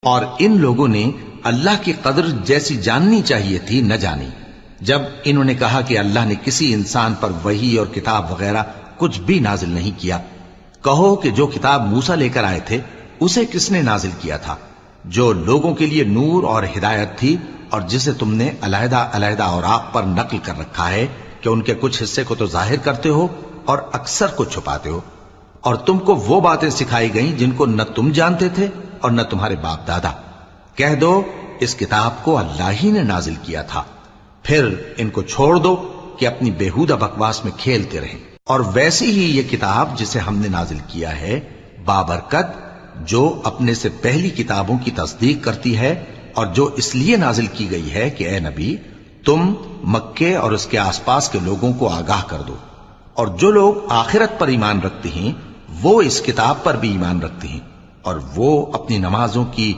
اور ان لوگوں نے اللہ کی قدر جیسی جاننی چاہیے تھی نہ جانی۔ جب انہوں نے کہا کہ اللہ نے کسی انسان پر وحی اور کتاب وغیرہ کچھ بھی نازل نہیں کیا، کہو کہ جو کتاب موسیٰ لے کر آئے تھے اسے کس نے نازل کیا تھا، جو لوگوں کے لیے نور اور ہدایت تھی، اور جسے تم نے علیحدہ علیحدہ اوراق پر نقل کر رکھا ہے کہ ان کے کچھ حصے کو تو ظاہر کرتے ہو اور اکثر کو چھپاتے ہو۔ اور تم کو وہ باتیں سکھائی گئیں جن کو نہ تم جانتے تھے اور نہ تمہارے باپ دادا۔ کہہ دو اس کتاب کو اللہ ہی نے نازل کیا تھا، پھر ان کو چھوڑ دو کہ اپنی بیہودہ بکواس میں کھیلتے رہیں۔ اور ویسی ہی یہ کتاب جسے ہم نے نازل کیا ہے بابرکت، جو اپنے سے پہلی کتابوں کی تصدیق کرتی ہے، اور جو اس لیے نازل کی گئی ہے کہ اے نبی تم مکے اور اس کے آس پاس کے لوگوں کو آگاہ کر دو، اور جو لوگ آخرت پر ایمان رکھتے ہیں وہ اس کتاب پر بھی ایمان رکھتے ہیں، اور وہ اپنی نمازوں کی